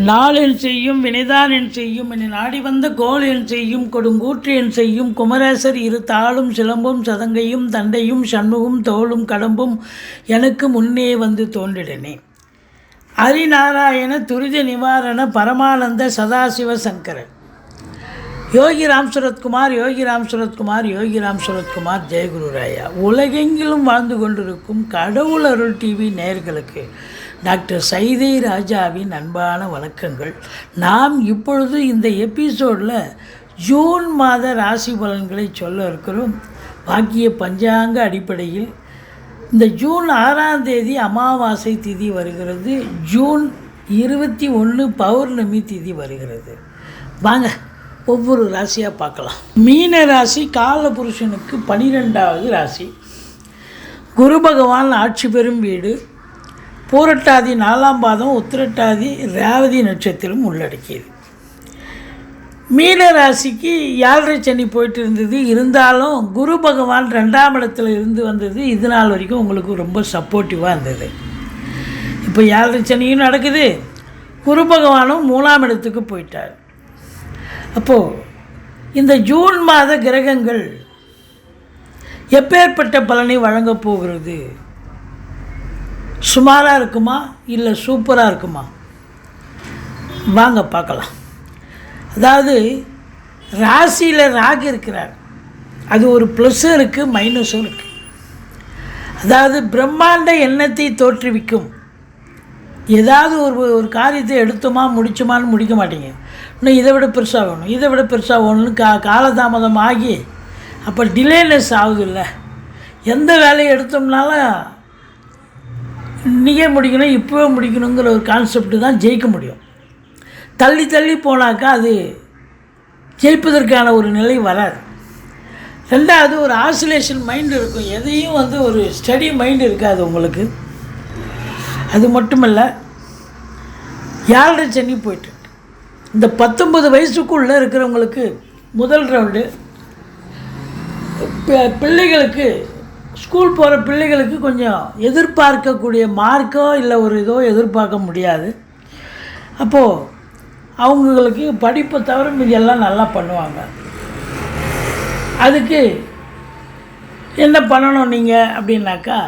நாள் என் செய்யும் வினைதான் என் செய்யும் என்னை நாடி வந்த கோல் என் செய்யும் கொடுங்கூற்று என் செய்யும் குமரேசர் இரு தாளும் சிலம்பும் சதங்கையும் தண்டையும் சண்முகும் தோளும் கடம்பும் எனக்கு முன்னே வந்து தோன்றிடனே. ஹரிநாராயண துரித நிவாரண பரமானந்த சதாசிவ சங்கரன். யோகி ராம் சுரத்குமார் யோகி ராம் சுரத்குமார் யோகி ராம் சுரத்குமார் ஜெயகுரு ராயா. உலகெங்கிலும் வாழ்ந்து கொண்டிருக்கும் கடவுள் அருள் டிவி நேயர்களுக்கு டாக்டர் சைதை ராஜாவின் அன்பான வணக்கங்கள். நாம் இப்பொழுது இந்த எபிசோடில் ஜூன் மாத ராசி பலன்களை சொல்ல இருக்கிறோம். வாக்கிய பஞ்சாங்க அடிப்படையில் இந்த ஜூன் 6ஆம் தேதி அமாவாசை திதி வருகிறது. ஜூன் 21 பௌர்ணமி திதி வருகிறது. வாங்க ஒவ்வொரு ராசியாக பார்க்கலாம். மீன ராசி காலபுருஷனுக்கு 12வது ராசி. குரு பகவான் ஆட்சி பெறும் வீடு. பூரட்டாதி 4ஆம் பாதம் உத்திரட்டாதி ரேவதி நட்சத்திரம் உள்ளடக்கியது. மீன ராசிக்கு 7.5 சனி போயிட்டு இருந்தது. இருந்தாலும் குரு பகவான் 2ஆம் இடத்துல இருந்து வந்தது இது நாள் வரைக்கும் உங்களுக்கு ரொம்ப சப்போர்ட்டிவாக இருந்தது. இப்போ 7.5 சனியும் நடக்குது, குரு பகவானும் 3ஆம் இடத்துக்கு போயிட்டார். அப்போது இந்த ஜூன் மாத கிரகங்கள் எப்பேற்பட்ட பலனை வழங்கப் போகிறது? சுமாராக இருக்குமா இல்லை சூப்பராக இருக்குமா? வாங்க பார்க்கலாம். அதாவது ராசியில் ராகு இருக்கிறார். அது ஒரு ப்ளஸ்ஸும் இருக்குது மைனஸும் இருக்குது. அதாவது பிரம்மாண்ட எண்ணத்தை தோற்றுவிக்கும். ஏதாவது ஒரு காரியத்தை எடுத்தோமா முடிச்சோமான்னு முடிக்க மாட்டீங்க. இன்னும் இதை விட பெருசாக வேணும், இதை விட பெருசாக வேணும்னு காலதாமதம் ஆகி அப்போ டிலேனஸ் ஆகுது. இல்லை எந்த வேலையை எடுத்தோம்னாலும் இன்றைக்கே முடிக்கணும், இப்போவே முடிக்கணுங்கிற ஒரு கான்செப்டு தான் ஜெயிக்க முடியும். தள்ளி தள்ளி போனாக்கா அது ஜெயிப்பதற்கான ஒரு நிலை வராது. ரெண்டாவது ஒரு ஆசிலேஷன் மைண்டு இருக்கும். எதையும் ஒரு ஸ்டடி மைண்டு இருக்காது உங்களுக்கு. அது மட்டுமல்ல 7.5 சனி போய்ட்டு இந்த 19 வயசுக்குள்ளே இருக்கிறவங்களுக்கு முதல் ரவுண்டு. பிள்ளைகளுக்கு ஸ்கூல் போகிற பிள்ளைகளுக்கு கொஞ்சம் எதிர்பார்க்கக்கூடிய மார்க்கோ இல்லை ஒரு இதோ எதிர்பார்க்க முடியாது. அப்போது அவங்களுக்கு படிப்பை தவிர மீதி எல்லாம் நல்லா பண்ணுவாங்க. அதுக்கு என்ன பண்ணணும் நீங்கள் அப்படின்னாக்கா,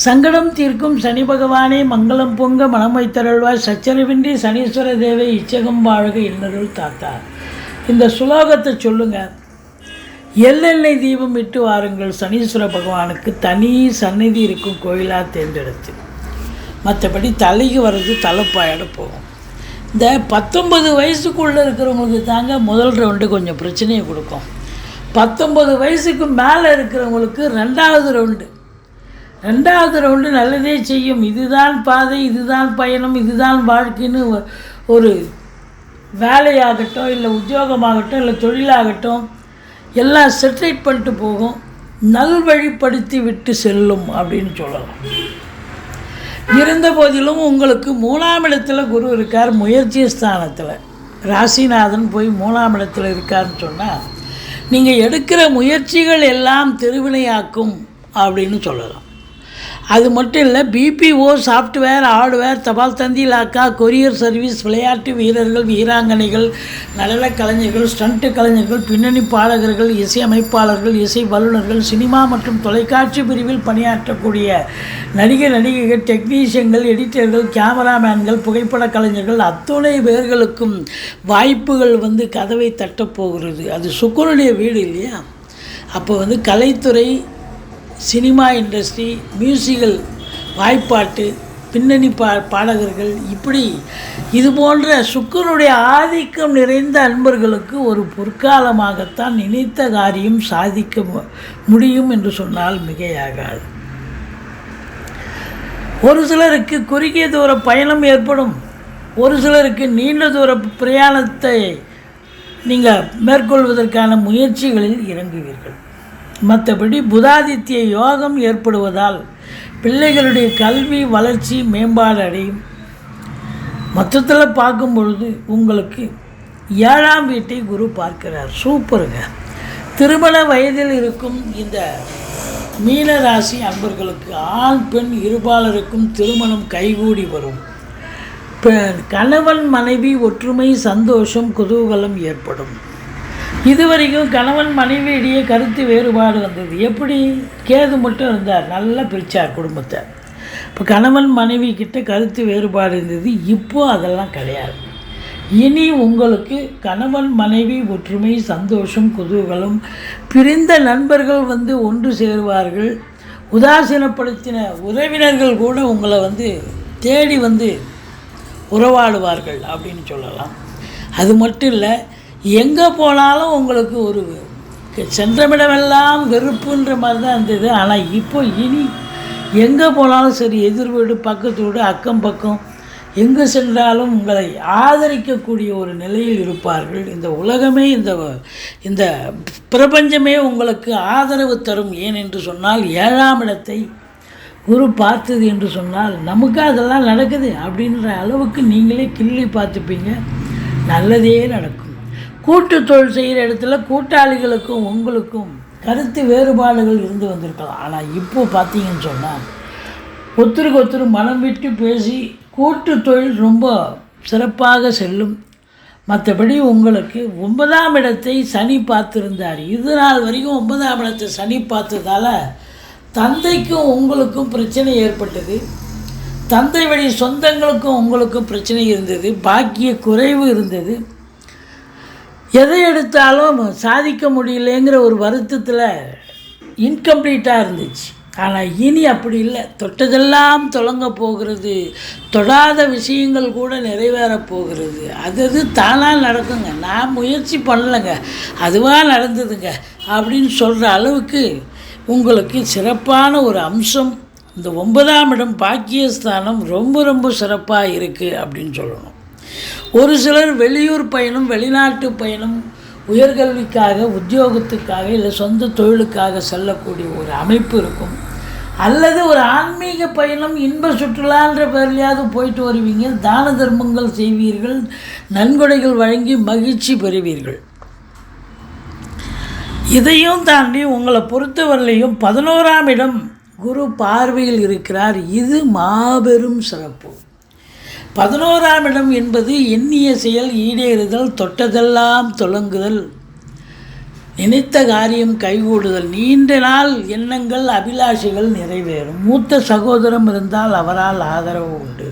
சங்கடம் தீர்க்கும் சனி பகவானே மங்களம் பொங்க மனம் வைத்தருள்வாய் சச்சரவின்றி சனீஸ்வர தேவை இச்சகம் வாழ்க இன்னருள் தாத்தா. இந்த சுலோகத்தை சொல்லுங்கள். எள்ளெண்ணெய் தீபம் இட்டு வாருங்கள். சனீஸ்வர பகவானுக்கு தனி சந்நிதி இருக்கும் கோயிலாக தேர்ந்தெடுத்து. மற்றபடி தலைக்கு வர்றது தலைப்பாயோட போகும். இந்த 19 வயசுக்குள்ளே இருக்கிறவங்களுக்கு தாங்க முதல் ரவுண்டு கொஞ்சம் பிரச்சனையை கொடுக்கும். 19 வயசுக்கு மேலே இருக்கிறவங்களுக்கு 2வது ரவுண்டு. 2வது ரவுண்டு நல்லதே செய்யும். இதுதான் பாதை, இதுதான் பயணம், இதுதான் வாழ்க்கைன்னு ஒரு வேலையாகட்டும் இல்லை உத்தியோகமாகட்டும் இல்லை தொழிலாகட்டும் எல்லாம் செட்டில் பண்ணிட்டு போகும். நல்வழிப்படுத்தி விட்டு செல்லும் அப்படின்னு சொல்லலாம். இருந்த போதிலும் உங்களுக்கு 3ஆம் இடத்துல குரு இருக்கார். முயற்சி ஸ்தானத்தில் ராசிநாதன் போய் 3ஆம் இடத்துல இருக்காருன்னு சொன்னால் நீங்கள் எடுக்கிற முயற்சிகள் எல்லாம் திருவினையாக்கும் அப்படின்னு சொல்லலாம். அது மட்டும் இல்லை, பிபிஓ, சாஃப்ட்வேர், ஹார்ட்வேர், தபால் தந்தி இலாக்கா, கொரியர் சர்வீஸ், விளையாட்டு வீரர்கள், வீராங்கனைகள், நடன கலைஞர்கள், ஸ்டண்ட் கலைஞர்கள், பின்னணி பாடகர்கள், இசை அமைப்பாளர்கள், இசை வல்லுநர்கள், சினிமா மற்றும் தொலைக்காட்சி பிரிவில் பணியாற்றக்கூடிய நடிகைகள், டெக்னீஷியன்கள், எடிட்டர்கள், கேமராமேன்கள், புகைப்பட கலைஞர்கள் அத்துணை பேர்களுக்கும் வாய்ப்புகள் கதவை தட்டப்போகிறது. அது சுக்கிரனுடைய வீடு இல்லையா? அப்போ கலைத்துறை, சினிமா இண்டஸ்ட்ரி, மியூசிக்கல், வாய்ப்பாட்டு, பின்னணி பாடகர்கள், இப்படி இது போன்ற சுக்கிரனுடைய ஆதிக்கம் நிறைந்த அன்பர்களுக்கு ஒரு பொற்காலமாகத்தான் நினைத்த காரியம் சாதிக்க முடியும் என்று சொன்னால் மிகையாகாது. ஒரு சிலருக்கு குறுகிய தூர பயணம் ஏற்படும். ஒரு சிலருக்கு நீண்ட தூர பிரயாணத்தை நீங்கள் மேற்கொள்வதற்கான முயற்சிகளில் இறங்குவீர்கள். மற்றபடி புதாதித்ய யோகம் ஏற்படுவதால் பிள்ளைகளுடைய கல்வி வளர்ச்சி மேம்பாடு அடையும். மொத்தத்தில் பார்க்கும் பொழுது உங்களுக்கு 7ஆம் வீட்டை குரு பார்க்கிறார். சூப்பருங்க. திருமண வயதில் இருக்கும் இந்த மீன ராசி அன்பர்களுக்கு ஆண் பெண் இருபாலருக்கும் திருமணம் கைகூடி வரும். கணவன் மனைவி ஒற்றுமை, சந்தோஷம், குதூகலம் ஏற்படும். இதுவரைக்கும் கணவன் மனைவியிடையே கருத்து வேறுபாடு வந்தது. எப்படி? கேது மட்டும் இருந்தார், நல்லா பிரித்தார் குடும்பத்தை. இப்போ கணவன் மனைவி கிட்ட கருத்து வேறுபாடு இருந்தது. இப்போது அதெல்லாம் கிடையாது. இனி உங்களுக்கு கணவன் மனைவி ஒற்றுமை, சந்தோஷம், குதூகலம். பிரிந்த நண்பர்கள் ஒன்று சேருவார்கள். உதாசீனப்படுத்தின உறவினர்கள் கூட உங்களை தேடி உறவாடுவார்கள் அப்படின்னு சொல்லலாம். அது மட்டும் இல்லை, எங்கே போனாலும் உங்களுக்கு ஒரு சென்றமிடமெல்லாம் வெறுப்புன்ற மாதிரி தான் இருந்தது. ஆனால் இப்போ இனி எங்கே போனாலும் சரி, எதிர் வீடு, பக்கத்து வீடு, அக்கம் பக்கம், எங்கே சென்றாலும் உங்களை ஆதரிக்கக்கூடிய ஒரு நிலையில் இருப்பார்கள். இந்த உலகமே, இந்த பிரபஞ்சமே உங்களுக்கு ஆதரவு தரும். ஏன் என்று சொன்னால் 7ஆம் இடத்தை குரு பார்த்தது என்று சொன்னால் நமக்கு அதெல்லாம் நடக்குது அப்படின்ற அளவுக்கு நீங்களே கிள்ளி பார்த்துப்பீங்க. நல்லதே நடக்கும். கூட்டு தொழில் செய்கிற இடத்துல கூட்டாளிகளுக்கும் உங்களுக்கும் கருத்து வேறுபாடுகள் இருந்து வந்திருக்கலாம். ஆனால் இப்போ பார்த்தீங்கன்னு சொன்னால் ஒருத்தருக்கு ஒருத்தர் மனம் விட்டு பேசி கூட்டு தொழில் ரொம்ப சிறப்பாக செல்லும். மற்றபடி உங்களுக்கு 9ஆம் இடத்தை சனி பார்த்துருந்தார். இது நாள் வரைக்கும் 9ஆம் இடத்தை சனி பார்த்ததால் தந்தைக்கும் உங்களுக்கும் பிரச்சனை ஏற்பட்டது. தந்தை வழி சொந்தங்களுக்கும் உங்களுக்கும் பிரச்சனை இருந்தது. பாக்கிய குறைவு இருந்தது. எதை எடுத்தாலும் சாதிக்க முடியலைங்கிற ஒரு வருத்தத்தில் இன்கம்ப்ளீட்டாக இருந்துச்சு. ஆனால் இனி அப்படி இல்லை. தொட்டதெல்லாம் தொடங்க போகிறது. தொடாத விஷயங்கள் கூட நிறைவேறப் போகிறது. அது தானாக நடக்குங்க. நான் முயற்சி பண்ணலைங்க, அதுவாக நடந்ததுங்க அப்படின்னு சொல்கிற அளவுக்கு உங்களுக்கு சிறப்பான ஒரு அம்சம். இந்த 9ஆம் இடம் பாக்கியஸ்தானம் ரொம்ப ரொம்ப சிறப்பாக இருக்குது அப்படின்னு சொல்லணும். ஒரு சிலர் வெளியூர் பயணம், வெளிநாட்டு பயணம், உயர்கல்விக்காக, உத்தியோகத்துக்காக, இல்லை சொந்த தொழிலுக்காக செல்லக்கூடிய ஒரு அமைப்பு இருக்கும். அல்லது ஒரு ஆன்மீக பயணம், இன்ப சுற்றுலான்ற பேர்லையாவது போயிட்டு வருவீங்க. தான தர்மங்கள் செய்வீர்கள், நன்கொடைகள் வழங்கி மகிழ்ச்சி பெறுவீர்கள். இதையும் தாண்டி உங்களை பொறுத்தவரையிலையும் 11ஆம் இடம் குரு பார்வையில் இருக்கிறார். இது மாபெரும் சிறப்பு. 11ஆம் இடம் என்பது எண்ணிய செயல் ஈடேறுதல், தொட்டதெல்லாம் தொடங்குதல், நினைத்த காரியம் கைகூடுதல், நீண்ட நாள் எண்ணங்கள், அபிலாஷைகள் நிறைவேறும். மூத்த சகோதரம் இருந்தால் அவரால் ஆதரவு உண்டு.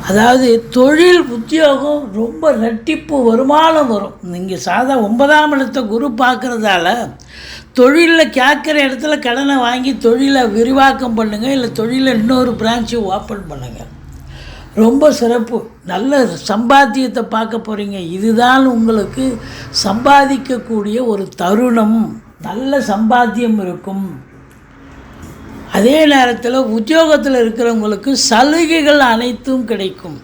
அதாவது தொழில், உத்தியோகம் ரொம்ப ரெட்டிப்பு வருமானம் வரும். நீங்கள் 9ஆம் இடத்தை குரு பார்க்குறதால தொழிலில் கேட்குற இடத்துல கடனை வாங்கி தொழிலை விரிவாக்கம் பண்ணுங்கள், இல்லை தொழிலை இன்னொரு பிரான்ச்சு ஓப்பன் பண்ணுங்கள். ரொம்ப சிறப்பு. நல்ல சம்பாத்தியத்தை பார்க்க போகிறீங்க. இதுதான் உங்களுக்கு சம்பாதிக்கக்கூடிய ஒரு தருணம். நல்ல சம்பாத்தியம் இருக்கும். அதே நேரத்தில் உத்தியோகத்தில் இருக்கிறவங்களுக்கு சலுகைகள் அனைத்தும் கிடைக்கும்.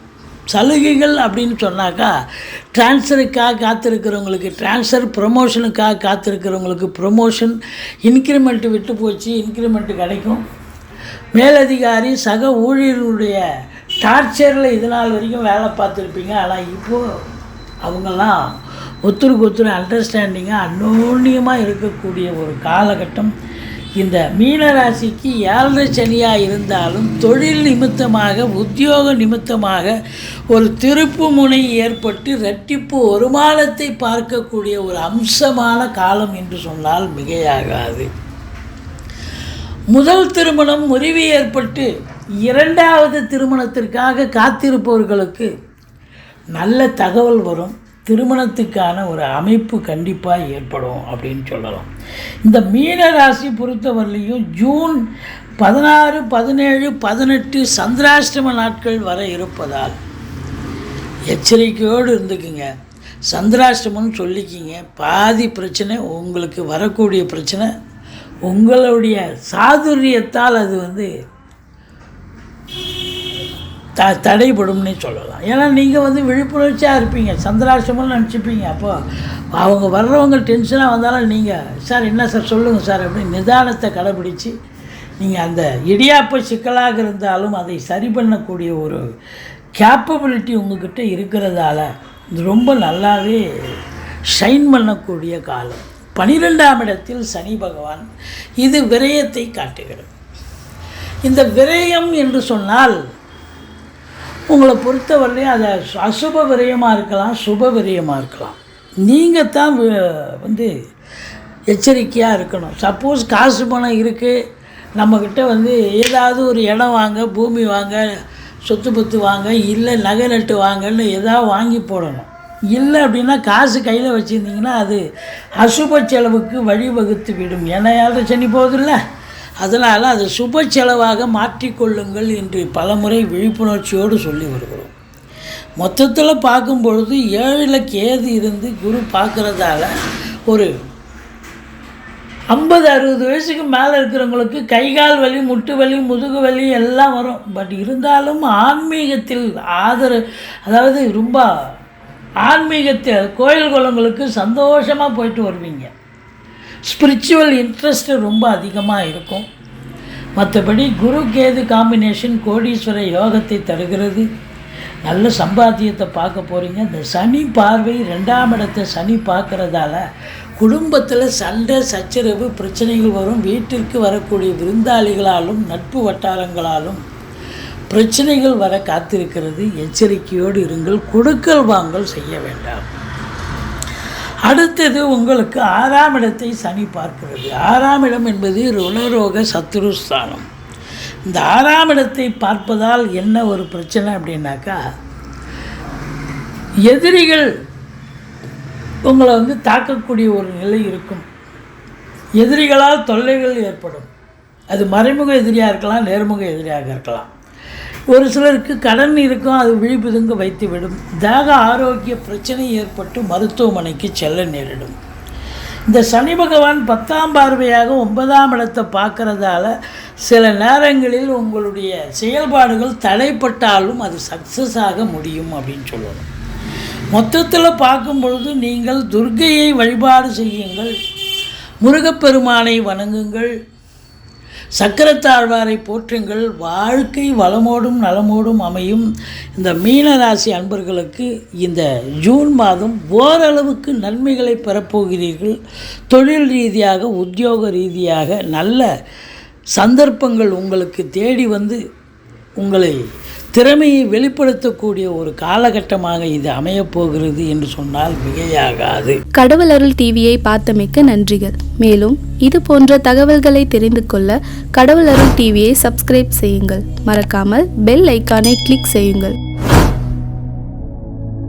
சலுகைகள் அப்படின்னு சொன்னாக்கா ட்ரான்ஸ்ஃபருக்காக காத்திருக்கிறவங்களுக்கு ட்ரான்ஸ்ஃபர், ப்ரொமோஷனுக்காக காத்திருக்கிறவங்களுக்கு ப்ரொமோஷன், இன்க்ரிமெண்ட்டு விட்டு போச்சு, இன்க்ரிமெண்ட்டு கிடைக்கும். மேலதிகாரி, சக ஊழியர்களுடைய டார்ச்சரில் இது நாள் வரைக்கும் வேலை பார்த்துருப்பீங்க. ஆனால் இப்போது அவங்கெல்லாம் ஒருத்தருக்கு ஒருத்தர் அண்டர்ஸ்டாண்டிங்காக அந்யோன்யமாக இருக்கக்கூடிய ஒரு காலகட்டம். இந்த மீனராசிக்கு 7 சனியாக இருந்தாலும் தொழில் நிமித்தமாக, உத்தியோக நிமித்தமாக ஒரு திருப்பு முனை ஏற்பட்டு இரட்டிப்பு வருமானத்தை பார்க்கக்கூடிய ஒரு அம்சமான காலம் என்று சொன்னால் மிகையாகாது. முதல் திருமணம் முறிவு ஏற்பட்டு 2வது திருமணத்திற்காக காத்திருப்பவர்களுக்கு நல்ல தகவல் வரும். திருமணத்துக்கான ஒரு அமைப்பு கண்டிப்பாக ஏற்படும் அப்படின்னு சொல்லலாம். இந்த மீனராசி பொறுத்தவரையிலையும் ஜூன் 16, 17, 18 சந்திராஷ்டம நாட்கள் வர இருப்பதால் எச்சரிக்கையோடு இருந்துக்குங்க. சந்திராஷ்டமம்னு சொல்லிக்கிங்க. பாதி பிரச்சனை உங்களுக்கு வரக்கூடிய பிரச்சனை உங்களுடைய சாதுரியத்தால் அது தடைபடும்னே சொல்லலாம். ஏன்னா நீங்கள் விழிப்புணர்ச்சியாக இருப்பீங்க, சந்திராஷ்டமம் நினச்சிப்பீங்க. அப்போ அவங்க வர்றவங்க டென்ஷனாக வந்தாலும் நீங்கள் சார் என்ன சார் சொல்லுங்கள் சார் அப்படின்னு நிதானத்தை கடைப்பிடிச்சி நீங்கள் அந்த இடியாப்ப சிக்கலாக இருந்தாலும் அதை சரி பண்ணக்கூடிய ஒரு கேப்பபிலிட்டி உங்கள்கிட்ட இருக்கிறதால இது ரொம்ப நல்லாவே ஷைன் பண்ணக்கூடிய காலம். 12ஆம் இடத்தில் சனி பகவான், இது விரயத்தை காட்டுகிறது. இந்த விரயம் என்று சொன்னால் உங்களை பொறுத்தவரையிலையும் அது அசுப விரயமாக இருக்கலாம், சுப விரயமாக இருக்கலாம். நீங்கள் தான் வந்து எச்சரிக்கையாக இருக்கணும். சப்போஸ் காசு பணம் இருக்குது, நம்மக்கிட்ட வந்து ஏதாவது ஒரு இடம் வாங்க, பூமி வாங்க, சொத்து பத்து வாங்க, இல்லை நகை நட்டு வாங்கன்னு ஏதாவது வாங்கி போடணும். இல்லை அப்படின்னா காசு கையில் வச்சுருந்தீங்கன்னா அது அசுப செலவுக்கு வழிவகுத்து விடும். ஏன்னா யாரும் சனி போகுதில்ல, அதனால் அது சுப செலவாக மாற்றிக்கொள்ளுங்கள் என்று பலமுறை விழிப்புணர்ச்சியோடு சொல்லி வருகிறோம். மொத்தத்தில் பார்க்கும் பொழுது 7ல் கேது இருந்து குரு பார்க்குறதால ஒரு 50-60 வயசுக்கு மேலே இருக்கிறவங்களுக்கு கைகால் வலி, முட்டு வலி, முதுகு வலி எல்லாம் வரும். பட் இருந்தாலும் ஆன்மீகத்தில் அதாவது ரொம்ப ஆன்மீகத்தில் கோயில் குளங்களுக்கு சந்தோஷமாக போயிட்டு வருவீங்க. ஸ்பிரிச்சுவல் இன்ட்ரெஸ்ட்டு ரொம்ப அதிகமாக இருக்கும். மற்றபடி குரு கேது காம்பினேஷன் கோடீஸ்வர யோகத்தை தருகிறது. நல்ல சம்பாத்தியத்தை பார்க்க போகிறீங்க. இந்த சனி பார்வை 2ஆம் இடத்தை சனி பார்க்குறதால குடும்பத்தில் சண்டை சச்சரவு பிரச்சனைகள் வரும். வீட்டிற்கு வரக்கூடிய விருந்தாளிகளாலும் நட்பு வட்டாரங்களாலும் பிரச்சனைகள் வர காத்திருக்கிறது. எச்சரிக்கையோடு இருங்கள். கொடுக்கல் வாங்கல் செய்ய வேண்டாம். அடுத்தது உங்களுக்கு 6ஆம் இடத்தை சனி பார்க்கிறது. 6ஆம் இடம் என்பது ருணரோக சத்துருஸ்தானம். இந்த 6ஆம் இடத்தை பார்ப்பதால் என்ன ஒரு பிரச்சனை அப்படின்னாக்கா, எதிரிகள் உங்களை வந்து தாக்கக்கூடிய ஒரு நிலை இருக்கும். எதிரிகளால் தொல்லைகள் ஏற்படும். அது மறைமுக எதிரியாக இருக்கலாம், நேர்முக எதிரியாக இருக்கலாம். ஒரு சிலருக்கு கடன் இருக்கும், அது விழிப்புதுங்க வைத்துவிடும். தேக ஆரோக்கிய பிரச்சனை ஏற்பட்டு மருத்துவமனைக்கு செல்ல நேரிடும். இந்த சனி பகவான் 10ஆம் பார்வையாக 9ஆம் இடத்தை பார்க்குறதால சில நேரங்களில் உங்களுடைய செயல்பாடுகள் தடைப்பட்டாலும் அது சக்ஸஸ் ஆக முடியும் அப்படின்னு சொல்லணும். மொத்தத்தில் பார்க்கும் பொழுது நீங்கள் துர்க்கையை வழிபாடு செய்யுங்கள், முருகப்பெருமானை வணங்குங்கள், சக்கரத்தாழ்வாரை போற்றுங்கள். வாழ்க்கை வளமோடும் நலமோடும் அமையும். இந்த மீனராசி அன்பர்களுக்கு இந்த ஜூன் மாதம் ஓரளவுக்கு நன்மைகளை பெறப்போகிறீர்கள். தொழில் ரீதியாக, உத்தியோக ரீதியாக நல்ல சந்தர்ப்பங்கள் உங்களுக்கு தேடி வந்து உங்களை திறமையை வெளிப்படுத்தக்கூடிய ஒரு காலகட்டமாக இது அமையப்போகிறது என்று சொன்னால் மிகையாகாது. கடவுள் அருள் டிவியை பார்த்தமைக்க நன்றிகள். மேலும் இது போன்ற தகவல்களை தெரிந்து கொள்ள கடவுள் அருள் டிவியை சப்ஸ்கிரைப் செய்யுங்கள். மறக்காமல் பெல் ஐக்கானை கிளிக் செய்யுங்கள்.